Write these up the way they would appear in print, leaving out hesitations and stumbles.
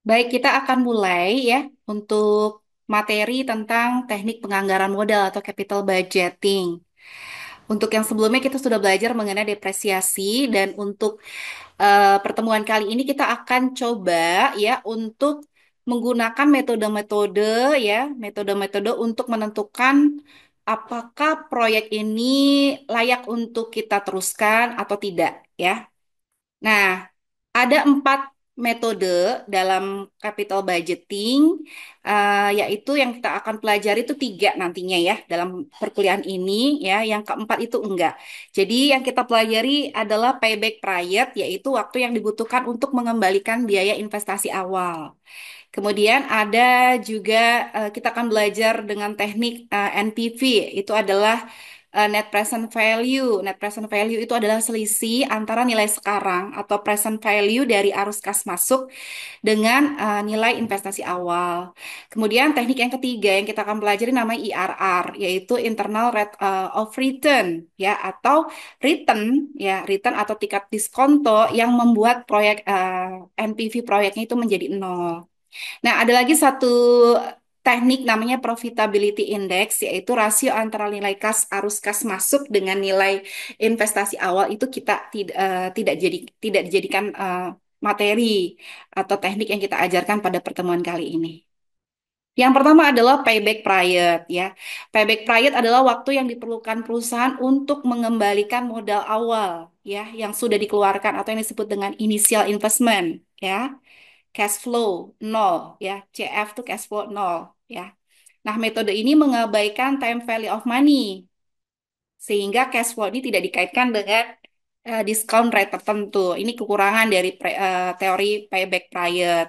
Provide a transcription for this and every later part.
Baik, kita akan mulai ya untuk materi tentang teknik penganggaran modal atau capital budgeting. Untuk yang sebelumnya kita sudah belajar mengenai depresiasi dan untuk pertemuan kali ini kita akan coba ya untuk menggunakan metode-metode ya, metode-metode untuk menentukan apakah proyek ini layak untuk kita teruskan atau tidak ya. Nah, ada 4 metode dalam capital budgeting, yaitu yang kita akan pelajari itu 3 nantinya ya dalam perkuliahan ini ya. Yang keempat itu enggak. Jadi yang kita pelajari adalah payback period, yaitu waktu yang dibutuhkan untuk mengembalikan biaya investasi awal. Kemudian ada juga kita akan belajar dengan teknik NPV, itu adalah net present value. Net present value itu adalah selisih antara nilai sekarang atau present value dari arus kas masuk dengan nilai investasi awal. Kemudian teknik yang ketiga yang kita akan pelajari namanya IRR, yaitu internal rate of return ya, atau return ya, return atau tingkat diskonto yang membuat proyek NPV proyeknya itu menjadi nol. Nah, ada lagi satu teknik namanya profitability index, yaitu rasio antara nilai kas arus kas masuk dengan nilai investasi awal itu kita tidak dijadikan materi atau teknik yang kita ajarkan pada pertemuan kali ini. Yang pertama adalah payback period ya. Payback period adalah waktu yang diperlukan perusahaan untuk mengembalikan modal awal ya yang sudah dikeluarkan atau yang disebut dengan initial investment ya. Cash flow nol ya, CF itu cash flow nol ya. Nah, metode ini mengabaikan time value of money sehingga cash flow ini tidak dikaitkan dengan discount rate tertentu. Ini kekurangan dari teori payback period.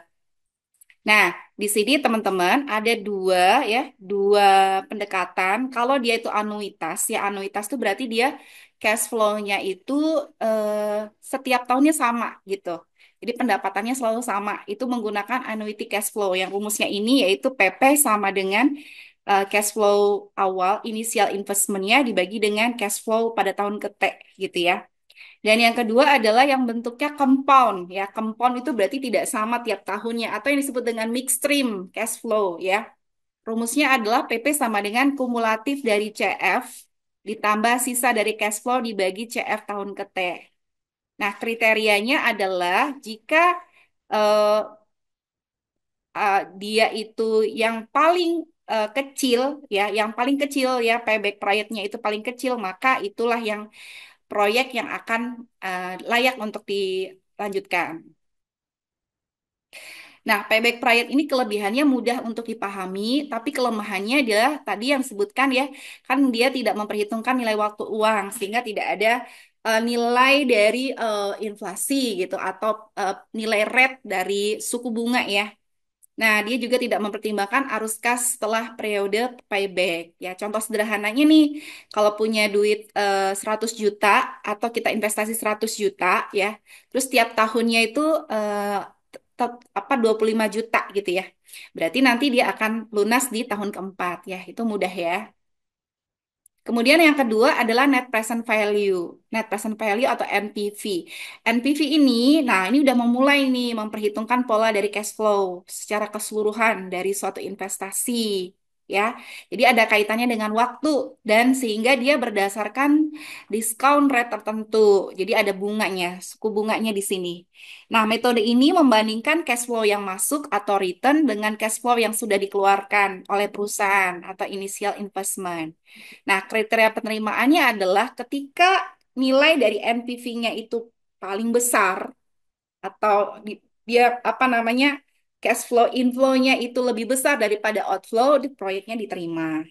Nah, di sini teman-teman ada dua pendekatan. Kalau dia itu anuitas, ya anuitas itu berarti dia cash flow-nya itu setiap tahunnya sama gitu. Jadi pendapatannya selalu sama. Itu menggunakan annuity cash flow. Yang rumusnya ini yaitu PP sama dengan cash flow awal, initial investment-nya dibagi dengan cash flow pada tahun ke T gitu ya. Dan yang kedua adalah yang bentuknya compound ya. Compound itu berarti tidak sama tiap tahunnya atau yang disebut dengan mixed stream cash flow ya. Rumusnya adalah PP sama dengan kumulatif dari CF ditambah sisa dari cash flow dibagi CF tahun ke T. Nah, kriterianya adalah jika eh, dia itu yang paling kecil ya, yang paling kecil ya payback periodnya itu paling kecil, maka itulah yang proyek yang akan layak untuk dilanjutkan. Nah, payback period ini kelebihannya mudah untuk dipahami, tapi kelemahannya adalah tadi yang disebutkan ya, kan dia tidak memperhitungkan nilai waktu uang, sehingga tidak ada nilai dari inflasi gitu, atau nilai rate dari suku bunga ya. Nah, dia juga tidak mempertimbangkan arus kas setelah periode payback. Ya, contoh sederhananya nih, kalau punya duit 100 juta atau kita investasi 100 juta ya, terus tiap tahunnya itu apa 25 juta gitu ya. Berarti nanti dia akan lunas di tahun keempat ya. Itu mudah ya. Kemudian yang kedua adalah net present value. Net present value atau NPV. NPV ini, nah ini udah memulai nih memperhitungkan pola dari cash flow secara keseluruhan dari suatu investasi. Ya, jadi ada kaitannya dengan waktu dan sehingga dia berdasarkan discount rate tertentu. Jadi ada bunganya, suku bunganya di sini. Nah, metode ini membandingkan cash flow yang masuk atau return dengan cash flow yang sudah dikeluarkan oleh perusahaan atau initial investment. Nah, kriteria penerimaannya adalah ketika nilai dari NPV-nya itu paling besar atau dia apa namanya cash flow inflow-nya itu lebih besar daripada outflow, di proyeknya diterima.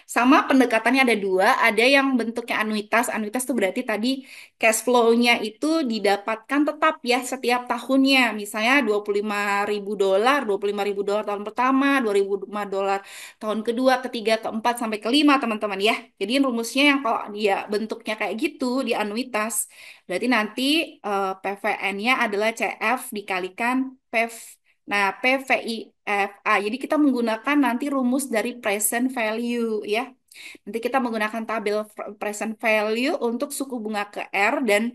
Sama pendekatannya ada dua, ada yang bentuknya anuitas. Anuitas itu berarti tadi cash flow-nya itu didapatkan tetap ya setiap tahunnya. Misalnya $25.000, $25.000 tahun pertama, $2.005 tahun kedua, ketiga, keempat, sampai kelima teman-teman ya. Jadi rumusnya yang kalau dia bentuknya kayak gitu di anuitas, berarti nanti PVN-nya adalah CF dikalikan PV. Nah, PVIFA. Jadi kita menggunakan nanti rumus dari present value ya. Nanti kita menggunakan tabel present value untuk suku bunga ke R dan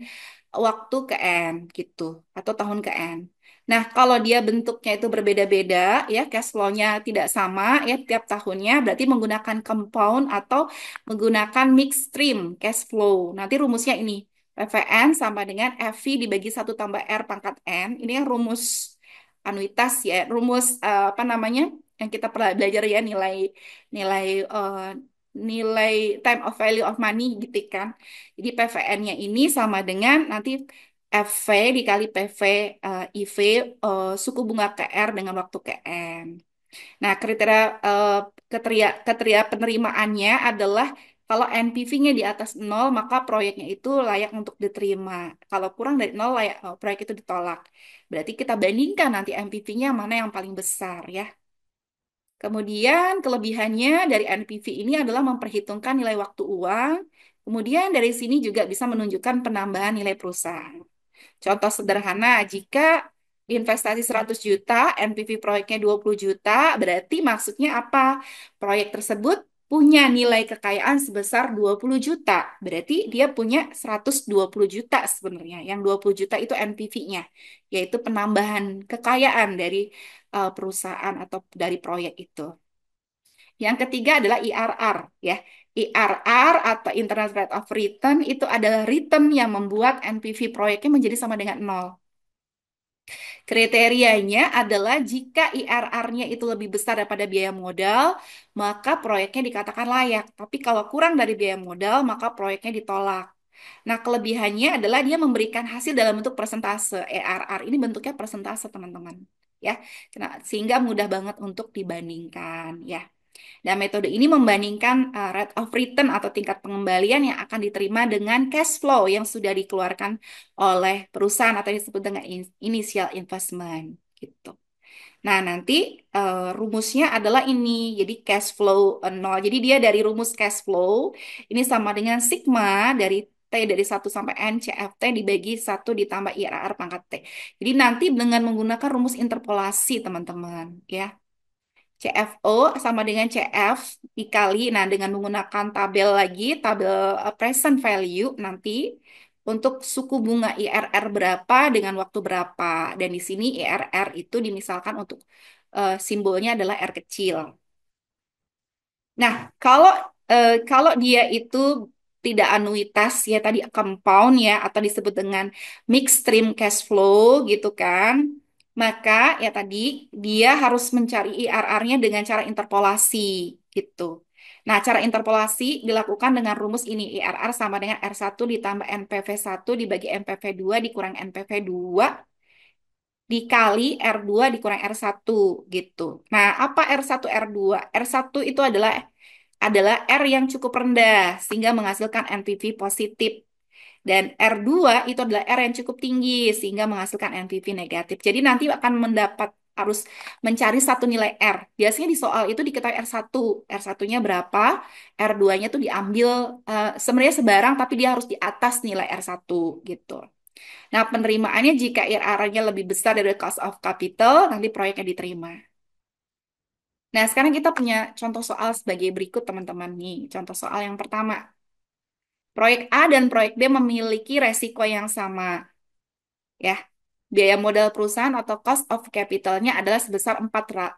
waktu ke N gitu atau tahun ke N. Nah, kalau dia bentuknya itu berbeda-beda ya, cash flow-nya tidak sama ya tiap tahunnya, berarti menggunakan compound atau menggunakan mixed stream cash flow. Nanti rumusnya ini, PVN sama dengan FV dibagi satu tambah R pangkat N. Ini yang rumus anuitas ya, rumus apa namanya? Yang kita pernah belajar ya, nilai nilai eh, nilai time of value of money gitu kan. Jadi PVN-nya ini sama dengan nanti FV dikali PV IV suku bunga KR dengan waktu KN. Nah, kriteria penerimaannya adalah kalau NPV-nya di atas nol, maka proyeknya itu layak untuk diterima. Kalau kurang dari nol, proyek itu ditolak. Berarti kita bandingkan nanti NPV-nya mana yang paling besar ya. Kemudian kelebihannya dari NPV ini adalah memperhitungkan nilai waktu uang. Kemudian dari sini juga bisa menunjukkan penambahan nilai perusahaan. Contoh sederhana, jika investasi 100 juta, NPV proyeknya 20 juta, berarti maksudnya apa? Proyek tersebut punya nilai kekayaan sebesar 20 juta. Berarti dia punya 120 juta sebenarnya. Yang 20 juta itu NPV-nya, yaitu penambahan kekayaan dari perusahaan atau dari proyek itu. Yang ketiga adalah IRR ya. IRR atau Internal Rate of Return itu adalah return yang membuat NPV proyeknya menjadi sama dengan nol. Kriterianya adalah jika IRR-nya itu lebih besar daripada biaya modal, maka proyeknya dikatakan layak. Tapi kalau kurang dari biaya modal, maka proyeknya ditolak. Nah, kelebihannya adalah dia memberikan hasil dalam bentuk persentase. ERR ini bentuknya persentase, teman-teman. Ya, sehingga mudah banget untuk dibandingkan. Ya. Dan metode ini membandingkan rate of return atau tingkat pengembalian yang akan diterima dengan cash flow yang sudah dikeluarkan oleh perusahaan atau disebut dengan initial investment gitu. Nah, nanti rumusnya adalah ini. Jadi cash flow nol. Jadi dia dari rumus cash flow ini sama dengan sigma dari T dari 1 sampai N CFT dibagi 1 ditambah IRR pangkat T. Jadi nanti dengan menggunakan rumus interpolasi, teman-teman, ya. CFO sama dengan CF dikali, nah dengan menggunakan tabel lagi, tabel present value nanti untuk suku bunga IRR berapa dengan waktu berapa. Dan di sini IRR itu dimisalkan untuk simbolnya adalah R kecil. Nah, kalau dia itu tidak anuitas ya tadi compound ya atau disebut dengan mixed stream cash flow gitu kan. Maka ya tadi dia harus mencari IRR-nya dengan cara interpolasi gitu. Nah, cara interpolasi dilakukan dengan rumus ini IRR sama dengan R1 ditambah NPV 1 dibagi NPV 2 dikurang NPV 2 dikali R2 dikurang R1 gitu. Nah, apa R1 R2? R1 itu adalah R yang cukup rendah sehingga menghasilkan NPV positif. Dan R2 itu adalah R yang cukup tinggi sehingga menghasilkan NPV negatif. Jadi nanti akan harus mencari satu nilai R. Biasanya di soal itu diketahui R1. R1-nya berapa? R2-nya tuh diambil sebenarnya sebarang tapi dia harus di atas nilai R1 gitu. Nah, penerimaannya jika IRR-nya lebih besar dari cost of capital, nanti proyeknya diterima. Nah, sekarang kita punya contoh soal sebagai berikut, teman-teman. Nih, contoh soal yang pertama. Proyek A dan proyek B memiliki resiko yang sama. Ya, biaya modal perusahaan atau cost of capital-nya adalah sebesar 14%.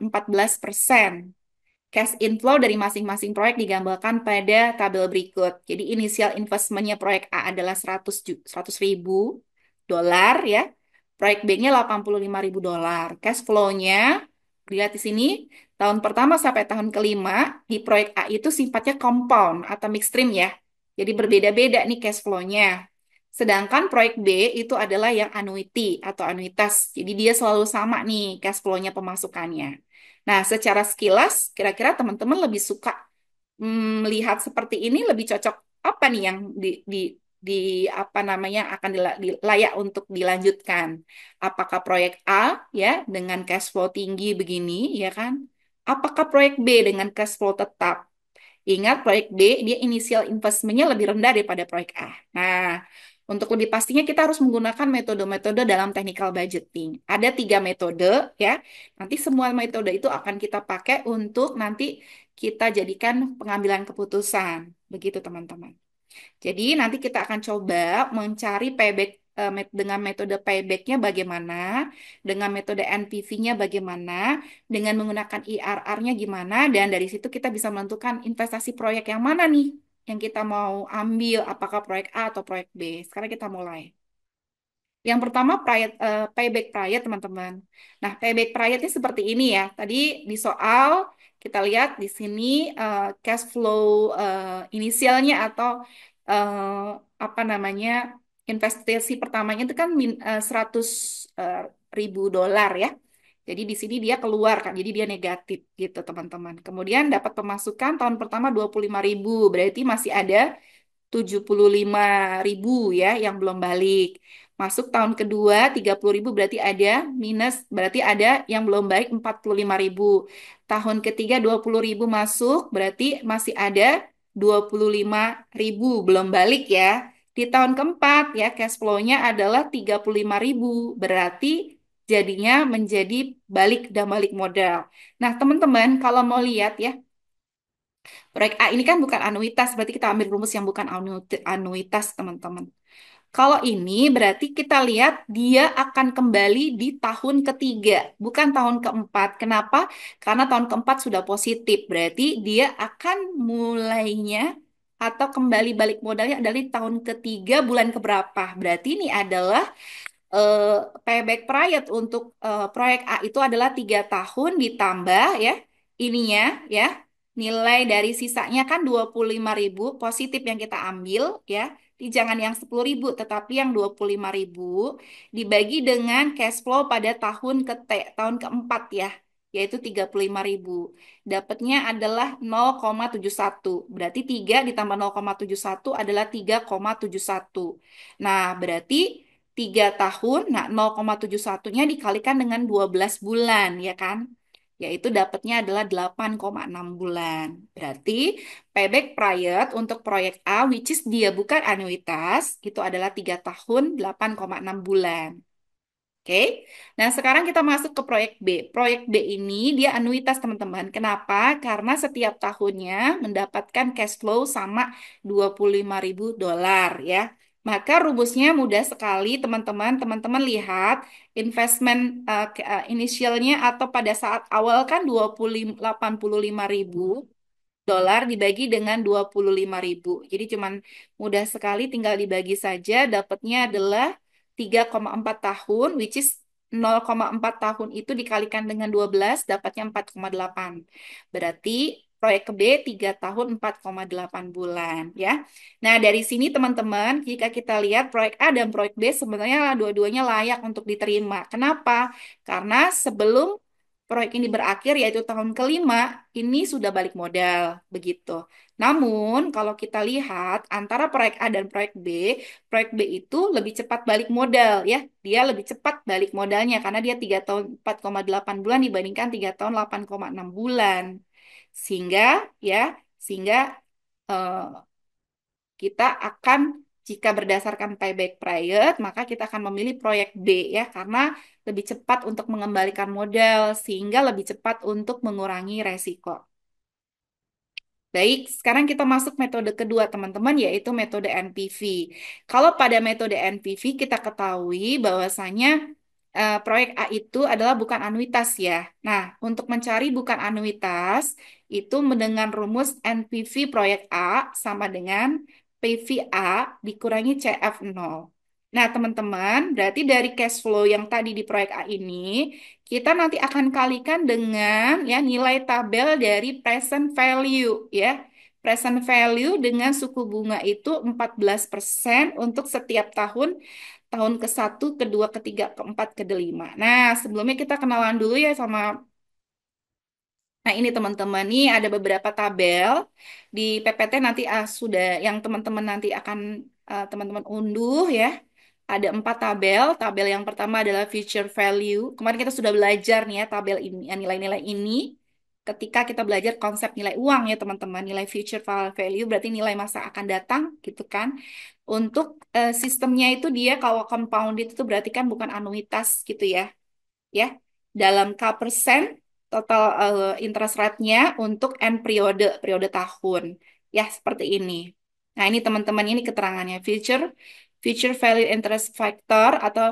Cash inflow dari masing-masing proyek digambarkan pada tabel berikut. Jadi inisial investmentnya proyek A adalah 100 ribu dolar ya. Proyek B-nya 85 ribu dolar. Cash flow-nya, lihat di sini, tahun pertama sampai tahun kelima, di proyek A itu sifatnya compound atau mixed stream ya. Jadi berbeda-beda nih cash flow-nya. Sedangkan proyek B itu adalah yang annuity atau anuitas. Jadi dia selalu sama nih cash flow-nya pemasukannya. Nah, secara sekilas, kira-kira teman-teman lebih suka melihat seperti ini lebih cocok apa nih yang di apa namanya akan layak untuk dilanjutkan? Apakah proyek A ya dengan cash flow tinggi begini ya kan? Apakah proyek B dengan cash flow tetap? Ingat proyek B dia inisial investmentnya lebih rendah daripada proyek A. Nah, untuk lebih pastinya kita harus menggunakan metode-metode dalam technical budgeting. Ada 3 metode ya. Nanti semua metode itu akan kita pakai untuk nanti kita jadikan pengambilan keputusan. Begitu teman-teman. Jadi nanti kita akan coba mencari payback dengan metode payback-nya bagaimana, dengan metode NPV-nya bagaimana, dengan menggunakan IRR-nya gimana, dan dari situ kita bisa menentukan investasi proyek yang mana nih yang kita mau ambil, apakah proyek A atau proyek B. Sekarang kita mulai. Yang pertama payback period teman-teman. Nah, payback periodnya seperti ini ya. Tadi di soal kita lihat di sini cash flow inisialnya atau apa namanya investasi pertamanya itu kan 100 eh, ribu dolar ya. Jadi di sini dia keluar kan, jadi dia negatif gitu teman-teman. Kemudian dapat pemasukan tahun pertama 25 ribu, berarti masih ada 75 ribu ya yang belum balik. Masuk tahun kedua 30 ribu, berarti ada minus, berarti ada yang belum balik 45 ribu. Tahun ketiga 20 ribu masuk, berarti masih ada 25 ribu belum balik ya. Di tahun keempat ya cash flow-nya adalah 35 ribu, berarti jadinya menjadi balik dan balik modal. Nah teman-teman kalau mau lihat ya, proyek A ini kan bukan anuitas, berarti kita ambil rumus yang bukan anuitas, teman-teman. Kalau ini berarti kita lihat dia akan kembali di tahun ketiga, bukan tahun keempat. Kenapa? Karena tahun keempat sudah positif, berarti dia akan mulainya atau kembali balik modalnya adalah di tahun ketiga bulan keberapa. Berarti ini adalah eh, payback period untuk proyek A itu adalah 3 tahun ditambah ya ininya ya nilai dari sisanya kan 25 ribu positif yang kita ambil ya. Jangan yang 10 ribu tetapi yang 25 ribu dibagi dengan cash flow pada tahun keempat ya, yaitu 35 ribu. Dapatnya adalah 0,71. Berarti 3 ditambah 0,71 adalah 3,71. Nah, berarti 3 tahun, nah 0,71-nya dikalikan dengan 12 bulan, ya kan? Yaitu dapatnya adalah 8,6 bulan. Berarti payback period untuk proyek A, which is dia bukan anuitas, itu adalah 3 tahun, 8,6 bulan. Oke, nah sekarang kita masuk ke proyek B. Proyek B ini dia anuitas teman-teman. Kenapa? Karena setiap tahunnya mendapatkan cash flow sama 25 ribu dolar ya. Maka rumusnya mudah sekali teman-teman. Teman-teman lihat investment inisialnya atau pada saat awal kan 85 ribu dolar dibagi dengan 25 ribu. Jadi cuman mudah sekali tinggal dibagi saja, dapatnya adalah 3,4 tahun, which is 0,4 tahun itu dikalikan dengan 12, dapatnya 4,8. Berarti proyek ke B 3 tahun 4,8 bulan ya. Nah, dari sini teman-teman, jika kita lihat proyek A dan proyek B sebenarnya dua-duanya layak untuk diterima. Kenapa? Karena sebelum proyek ini berakhir yaitu tahun kelima, ini sudah balik modal begitu. Namun kalau kita lihat antara proyek A dan proyek B itu lebih cepat balik modal ya. Dia lebih cepat balik modalnya karena dia 3 tahun 4,8 bulan dibandingkan 3 tahun 8,6 bulan. Sehingga ya, sehingga eh, kita akan jika berdasarkan payback period, maka kita akan memilih proyek B ya, karena lebih cepat untuk mengembalikan modal, sehingga lebih cepat untuk mengurangi resiko. Baik, sekarang kita masuk metode kedua, teman-teman, yaitu metode NPV. Kalau pada metode NPV, kita ketahui bahwasanya proyek A itu adalah bukan anuitas ya. Nah, untuk mencari bukan anuitas, itu dengan rumus NPV proyek A sama dengan PVA dikurangi CF0. Nah, teman-teman, berarti dari cash flow yang tadi di proyek A ini, kita nanti akan kalikan dengan ya nilai tabel dari present value ya. Present value dengan suku bunga itu 14% untuk setiap tahun, tahun ke-1, kedua, ketiga, keempat, kelima. Nah, sebelumnya kita kenalan dulu ya sama. Nah, ini teman-teman, nih ada beberapa tabel di PPT nanti sudah yang teman-teman nanti akan teman-teman unduh ya. Ada 4 tabel. Tabel yang pertama adalah future value. Kemarin kita sudah belajar nih ya tabel ini, ya, nilai-nilai ini. Ketika kita belajar konsep nilai uang ya teman-teman, nilai future value berarti nilai masa akan datang gitu kan. Untuk sistemnya itu dia kalau compounded itu berarti kan bukan anuitas gitu ya. Dalam K persen total interest rate-nya untuk N periode tahun. Ya, seperti ini. Nah, ini teman-teman ini keterangannya. Future Future Value Interest Factor atau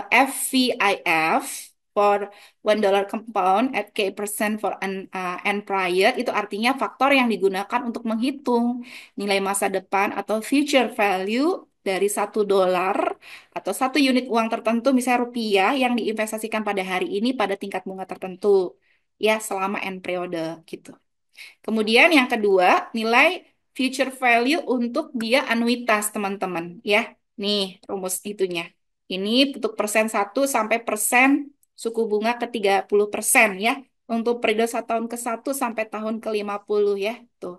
FVIF for $1 compound at K% for N prior, itu artinya faktor yang digunakan untuk menghitung nilai masa depan atau future value dari $1 atau satu unit uang tertentu, misalnya rupiah, yang diinvestasikan pada hari ini pada tingkat bunga tertentu, ya selama N periode gitu. Kemudian yang kedua, nilai future value untuk dia anuitas, teman-teman. Ya, nih rumus itunya. Ini untuk persen 1 sampai suku bunga ke 30% ya. Untuk periode 1 tahun ke 1 sampai tahun ke 50 ya. Tuh.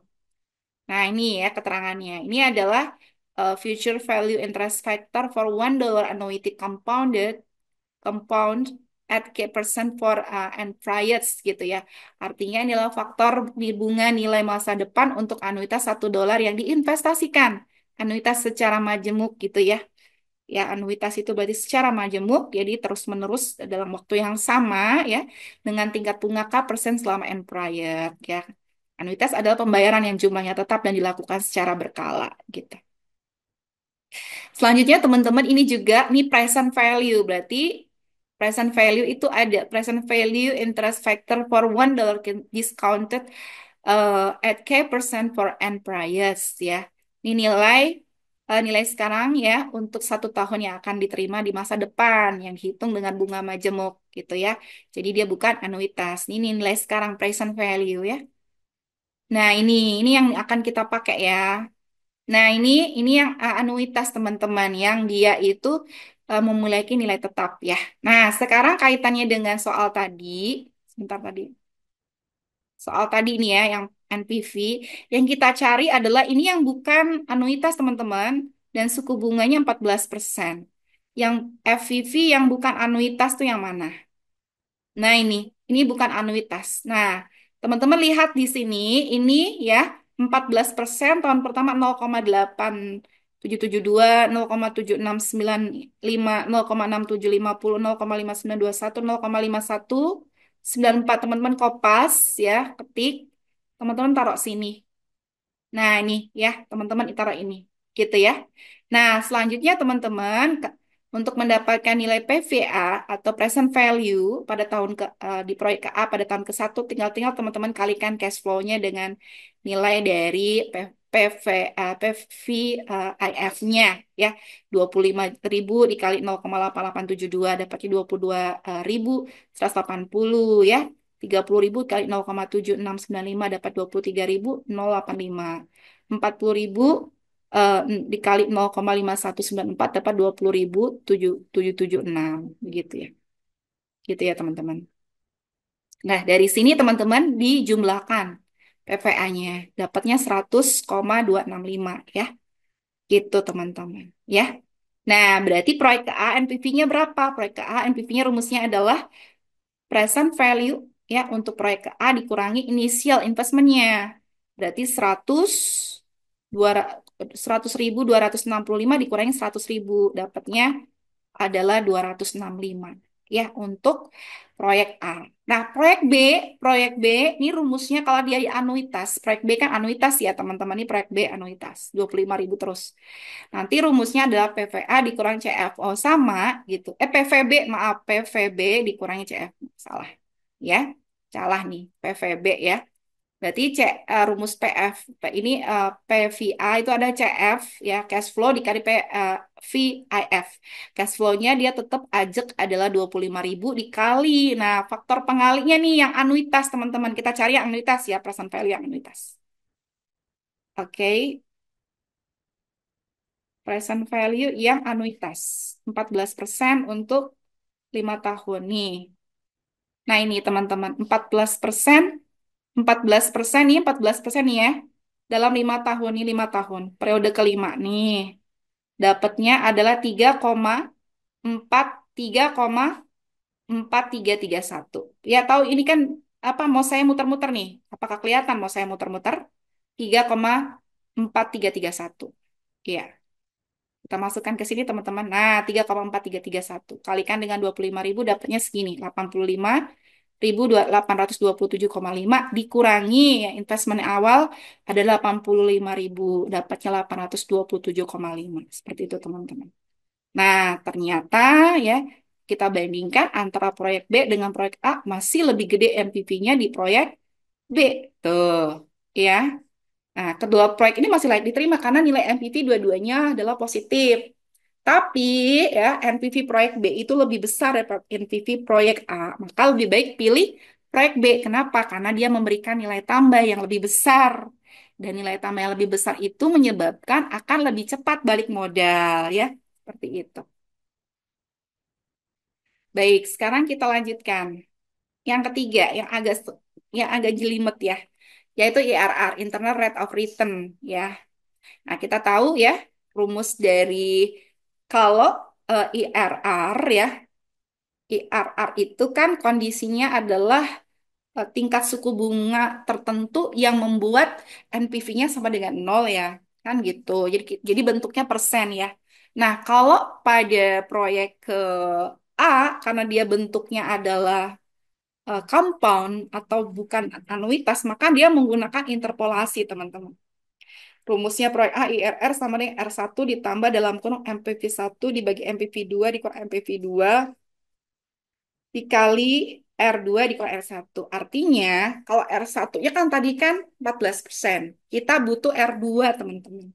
Nah, ini ya keterangannya. Ini adalah future value interest factor for $1 annuity compound at K% for and priors gitu ya. Artinya inilah faktor di bunga nilai masa depan untuk anuitas $1 yang diinvestasikan. Anuitas secara majemuk gitu ya. Ya, anuitas itu berarti secara majemuk, jadi terus-menerus dalam waktu yang sama ya, dengan tingkat bunga K% selama N prior ya. Anuitas adalah pembayaran yang jumlahnya tetap dan dilakukan secara berkala gitu. Selanjutnya teman-teman ini juga nih present value. Berarti present value itu ada present value interest factor for $1 discounted at K% for N priors ya. Ini nilai sekarang ya untuk 1 tahun yang akan diterima di masa depan yang dihitung dengan bunga majemuk gitu ya. Jadi dia bukan anuitas. Ini nilai sekarang present value ya. Nah, ini yang akan kita pakai ya. Nah, ini yang anuitas teman-teman yang dia itu memiliki nilai tetap ya. Nah, sekarang kaitannya dengan soal tadi, sebentar tadi. Soal tadi ini ya yang NPV, yang kita cari adalah ini yang bukan anuitas teman-teman dan suku bunganya 14%. Yang FVV yang bukan anuitas tuh yang mana? Nah, ini bukan anuitas. Nah, teman-teman lihat di sini, ini ya 14% tahun pertama 0,8772, 0,7695, 0,6750, 0,5921, 0,5194. Teman-teman kopas ya, ketik. Teman-teman taruh sini. Nah, ini ya, teman-teman taruh ini. Gitu ya. Nah, selanjutnya teman-teman, untuk mendapatkan nilai PVA atau present value pada di proyek KA pada tahun ke 1, tinggal teman-teman kalikan cash flow-nya dengan nilai dari PVIF-nya ya. 25.000 dikali 0,8872 dapatnya 22.180 ya. 30.000 kali 0,7695 dapat 23.085. 40.000 eh, dikali 0,5194 dapat 20.776 begitu ya. Gitu ya teman-teman. Nah, dari sini teman-teman dijumlahkan PVA-nya. Dapatnya 100,265 ya. Gitu teman-teman. Ya. Nah, berarti proyek KA NPV-nya berapa? Proyek KA NPV-nya rumusnya adalah present value ya untuk proyek A dikurangi initial investmentnya. Berarti 100.265 dikurangi 100.000 dapatnya adalah 265 ya untuk proyek A. Nah, proyek B ini rumusnya kalau dia anuitas, proyek B kan anuitas ya teman-teman, ini proyek B anuitas 25.000 terus. Nanti rumusnya adalah PVA dikurangi CFO sama gitu. PVB maaf, PVB dikurangi CF. Salah. Ya. Salah nih, PVB ya. Berarti rumus ini PVA itu ada CF ya, cash flow dikali VIF. Cash flow-nya dia tetap ajak adalah 25.000 dikali. Nah, faktor pengalinya nih yang anuitas teman-teman. Kita cari yang anuitas ya, present value yang anuitas. Oke. Present value yang anuitas. 14% untuk 5 tahun nih. Nah ini teman-teman, 14% nih, 14% nih ya. Dalam 5 tahun nih, 5 tahun. Periode kelima nih. Dapatnya adalah 3,4331. Ya tahu ini kan apa mau saya muter-muter nih? Apakah kelihatan mau saya muter-muter? 3,4331. Iya. Kita masukkan ke sini teman-teman. Nah, 3,4331. Kalikan dengan 25.000 dapatnya segini. 85 827,5 dikurangi ya, investment awal ada 85.000, dapatnya 827,5. Seperti itu teman-teman. Nah, ternyata ya kita bandingkan antara proyek B dengan proyek A masih lebih gede NPV-nya di proyek B. Tuh, ya. Nah, kedua proyek ini masih layak diterima karena nilai NPV dua-duanya adalah positif. Tapi ya NPV proyek B itu lebih besar daripada NPV proyek A. Maka lebih baik pilih proyek B. Kenapa? Karena dia memberikan nilai tambah yang lebih besar. Dan nilai tambah yang lebih besar itu menyebabkan akan lebih cepat balik modal ya. Seperti itu. Baik, sekarang kita lanjutkan. Yang ketiga, yang agak jelimet ya, yaitu IRR, Internal Rate of Return ya. Nah, kita tahu ya rumus dari kalau IRR ya, IRR itu kan kondisinya adalah tingkat suku bunga tertentu yang membuat NPV-nya sama dengan nol ya, kan gitu. Jadi bentuknya persen ya. Nah, kalau pada proyek ke A, karena dia bentuknya adalah compound atau bukan anuitas, maka dia menggunakan interpolasi, teman-teman. Rumusnya proyek A IRR sama dengan R1 ditambah dalam kurung MPV1 dibagi MPV2 dikurang MPV2 dikali R2 dikurang R1. Artinya, kalau R1 ya kan tadi kan 14%. Kita butuh R2, teman-teman.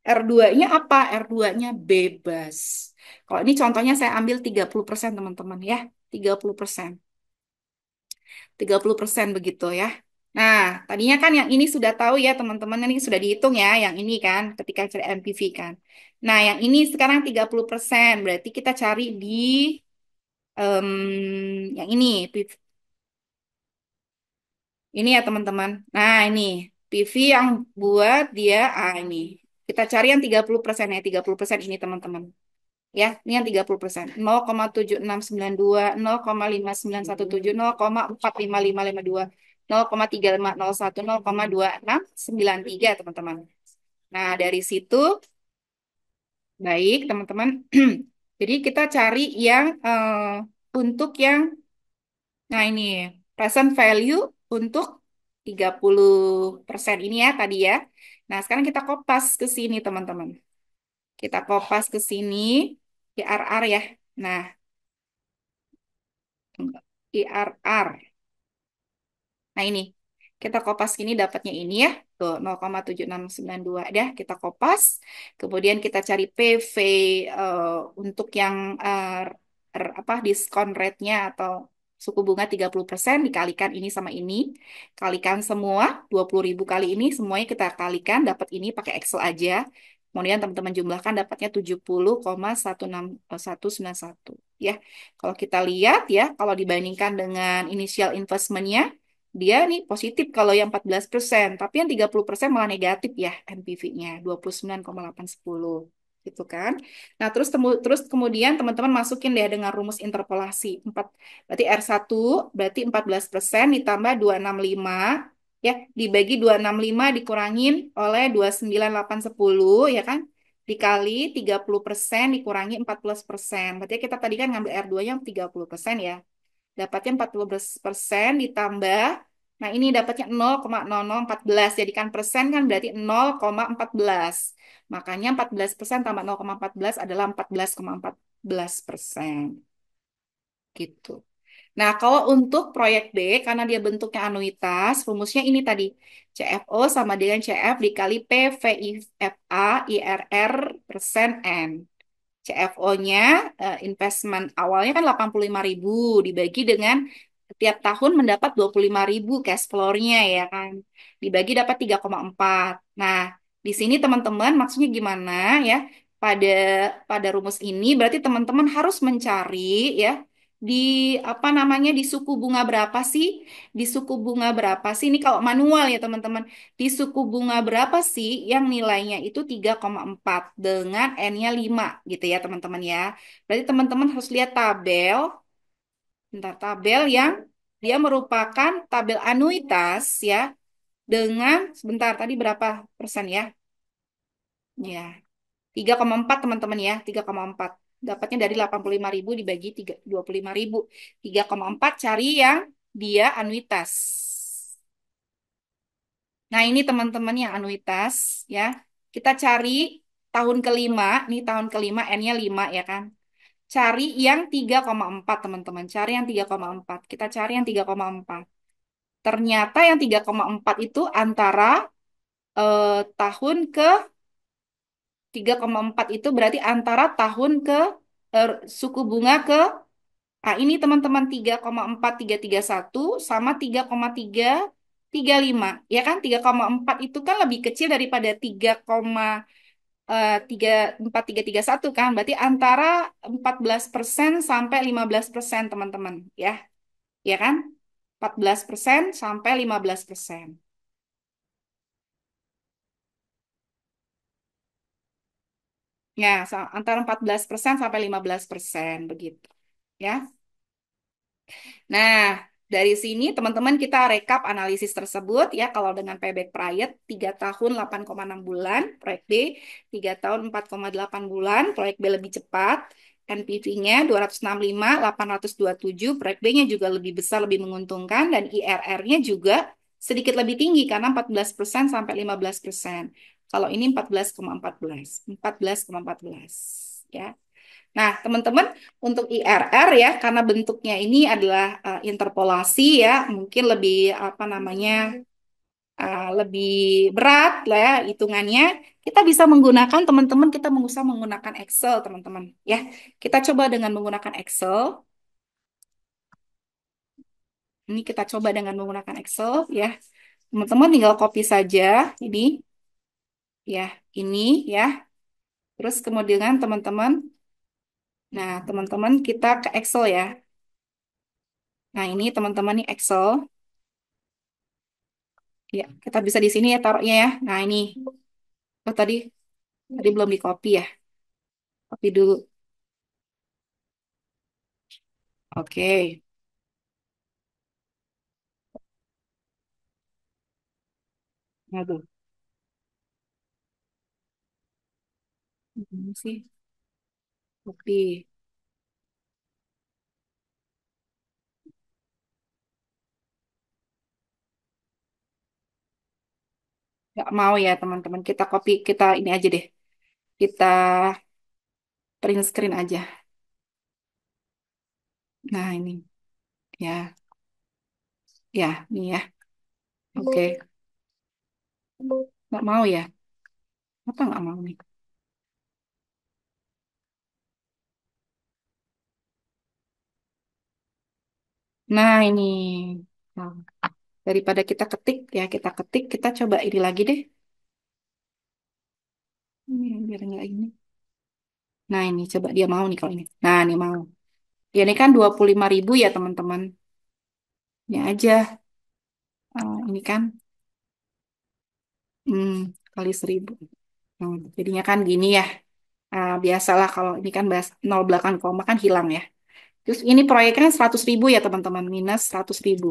R2-nya apa? R2-nya bebas. Kalau ini contohnya saya ambil 30%, teman-teman ya. 30%. 30% begitu ya. Nah, tadinya kan yang ini sudah tahu ya teman-teman, ini sudah dihitung ya, yang ini kan ketika cari NPV kan. Nah, yang ini sekarang 30%, berarti kita cari di yang ini ya teman-teman. Nah, ini PV yang buat dia, ini. Kita cari yang 30% ya, 30% ini teman-teman. Ya, ini yang 30%. 0,7692, 0,5917, 0,45552, 0,3501, 0,2693, teman-teman. Nah, dari situ, baik, teman-teman. Jadi kita cari yang untuk yang, nah ini, present value untuk 30% ini ya tadi ya. Nah, sekarang kita kopas ke sini, teman-teman. Kita kopas ke sini, IRR ya. Nah, IRR. Nah, ini. Kita kopas ini dapatnya ini ya. Tuh, 0,7692. Dah, kita kopas. Kemudian kita cari PV untuk yang diskon rate-nya atau suku bunga 30% dikalikan ini sama ini. Kalikan semua, 20.000 kali ini, semuanya kita kalikan, dapat ini pakai Excel aja. Kemudian teman-teman jumlahkan dapatnya 70,191. Ya, kalau kita lihat ya, kalau dibandingkan dengan initial investment-nya, dia nih positif kalau yang 14%, tapi yang 30% malah negatif ya NPV-nya, 29,810 gitu kan. Nah, terus kemudian teman-teman masukin deh dengan rumus interpolasi. Berarti R1 berarti 14% ditambah 265 ya, dibagi 265 dikurangin oleh 29810 ya kan? Dikali 30% dikurangi 14%. Berarti kita tadi kan ngambil R2 yang 30% ya. Dapatnya 40% ditambah, nah ini dapatnya 0,0014. Jadikan persen kan berarti 0,14. Makanya 14% tambah 0,14 adalah 14,14%. Gitu. Nah, kalau untuk proyek B, karena dia bentuknya anuitas, rumusnya ini tadi. CFO sama dengan CF dikali PVIFA IRR persen N. CFO-nya investment awalnya kan 85.000 dibagi dengan setiap tahun mendapat 25.000 cash flow-nya ya kan. Dibagi dapat 3,4. Nah, di sini teman-teman maksudnya gimana ya? Pada pada rumus ini berarti teman-teman harus mencari ya di apa namanya di suku bunga berapa sih? Di suku bunga berapa sih? Ini kalau manual ya teman-teman. Di suku bunga berapa sih yang nilainya itu 3,4 dengan N-nya 5 gitu ya teman-teman ya. Berarti teman-teman harus lihat tabel yang dia merupakan tabel anuitas ya dengan sebentar tadi berapa persen ya? Ya, 3,4 teman-teman ya, 3,4. Dapatnya dari 85.000 dibagi 25.000. 3,4 cari yang dia anuitas. Nah, ini teman-teman yang anuitas ya. Kita cari tahun kelima, nih tahun kelima N-nya 5 ya kan. Cari yang 3,4 teman-teman. Cari yang 3,4. Kita cari yang 3,4. Ternyata yang 3,4 itu antara tahun ke 3,4 itu berarti antara tahun ke suku bunga ke ini teman-teman 3,4331 sama 3,335 ya kan 3,4 itu kan lebih kecil daripada 3,3431 kan berarti antara 14% sampai 15% teman-teman ya kan 14% sampai 15%. Ya, antara 14% sampai 15% begitu. Ya. Nah, dari sini teman-teman kita rekap analisis tersebut ya. Kalau dengan payback period 3 tahun 8,6 bulan, proyek B 3 tahun 4,8 bulan, proyek B lebih cepat. NPV-nya 265, 827, proyek B-nya juga lebih besar, lebih menguntungkan, dan IRR-nya juga sedikit lebih tinggi karena 14% sampai 15%. Kalau ini 14,14, 14,14 ya. Nah, teman-teman, untuk IRR ya, karena bentuknya ini adalah interpolasi ya, mungkin lebih apa namanya, lebih berat lah ya hitungannya. Kita bisa menggunakan teman-teman, kita usah menggunakan Excel, teman-teman. Ya, kita coba dengan menggunakan Excel. Ini kita coba dengan menggunakan Excel ya. Teman-teman tinggal copy saja ini ya, ini ya. Terus kemudian teman-teman, nah teman-teman kita ke Excel ya. Nah, ini teman-teman nih Excel. Ya, kita bisa di sini ya taruhnya ya. Nah, ini. Oh, tadi belum di copy ya. Copy dulu. Oke. Aduh, ini sih copy. Nggak mau ya, teman-teman. Kita copy, kita ini aja deh. Kita print screen aja. Nah, ini. Ya, ya, ini ya. Oke. Nggak mau ya. Apa nggak mau nih? Nah, ini. Nah, daripada kita ketik, ya kita ketik. Kita coba ini lagi deh. Ini biar nggak ini. Nah, ini coba dia mau nih kalau ini. Nah, ini mau. Ya, ini kan 25.000 ya, teman-teman. Ini aja. Ini kan hmm, kali 1.000. Jadinya kan gini ya. Biasalah kalau ini kan nol belakang koma kan hilang ya. Terus ini proyeknya 100.000 ya teman-teman. Minus 100.000.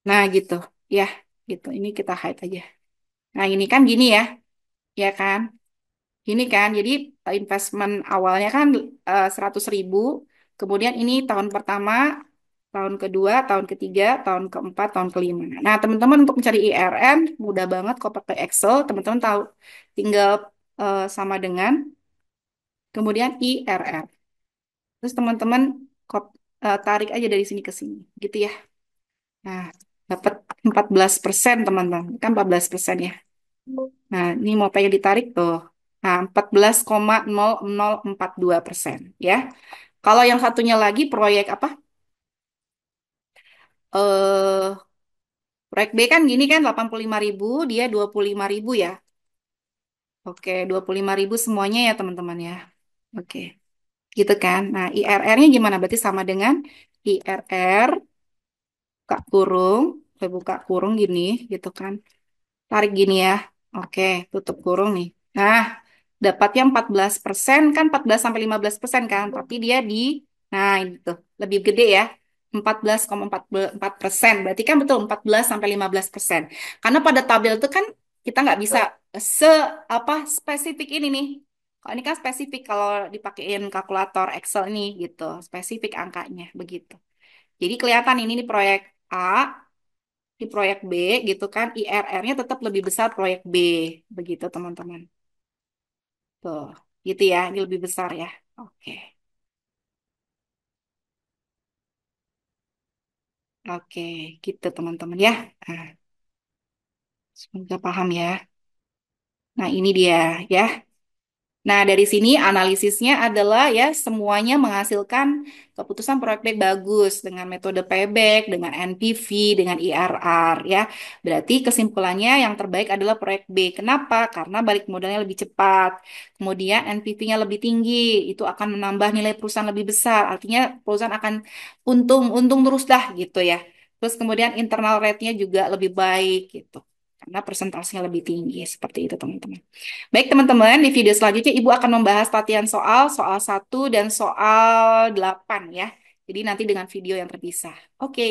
Nah gitu. Ya gitu. Ini kita hide aja. Nah ini kan gini ya. Ya kan. Gini kan. Jadi investment awalnya kan 100.000. Kemudian ini tahun pertama, tahun kedua, tahun ketiga, tahun keempat, tahun kelima. Nah, teman-teman untuk mencari IRN mudah banget kok pakai Excel. Teman-teman tahu, tinggal sama dengan kemudian IRR. Terus teman-teman tarik aja dari sini ke sini, gitu ya. Nah, dapat 14% teman-teman. Kan 14% ya. Nah, ini mau pengen ditarik tuh. Nah, 14,0042% ya. Kalau yang satunya lagi proyek apa? Eh Proyek B kan gini kan 85.000, dia 25.000 ya. Oke, 25.000 semuanya ya teman-teman ya. Oke, gitu kan. Nah, IRR-nya gimana? Berarti sama dengan IRR buka kurung, buka kurung gini gitu kan. Tarik gini ya. Oke, tutup kurung nih. Nah, dapatnya 14% kan 14 sampai 15% kan, tapi dia nah ini tuh lebih gede ya. 14,44%. Berarti kan betul 14 sampai 15%. Karena pada tabel itu kan kita nggak bisa se apa spesifik ini nih. Kalau ini kan spesifik kalau dipakein kalkulator Excel ini gitu, spesifik angkanya begitu. Jadi kelihatan ini di proyek A, di proyek B gitu kan, IRR-nya tetap lebih besar proyek B. Begitu teman-teman. Tuh, gitu ya. Ini lebih besar ya. Oke. Oke, gitu teman-teman ya. Nah, semoga paham ya. Nah, ini dia ya. Nah, dari sini analisisnya adalah ya semuanya menghasilkan keputusan proyek baik bagus dengan metode payback, dengan NPV, dengan IRR ya. Berarti kesimpulannya yang terbaik adalah proyek B. Kenapa? Karena balik modalnya lebih cepat. Kemudian NPV-nya lebih tinggi, itu akan menambah nilai perusahaan lebih besar. Artinya perusahaan akan untung terus dah gitu ya. Terus kemudian internal rate-nya juga lebih baik gitu. Karena persentasenya lebih tinggi. Seperti itu teman-teman. Baik teman-teman, di video selanjutnya Ibu akan membahas latihan soal 1 dan soal 8 ya. Jadi nanti dengan video yang terpisah. Oke.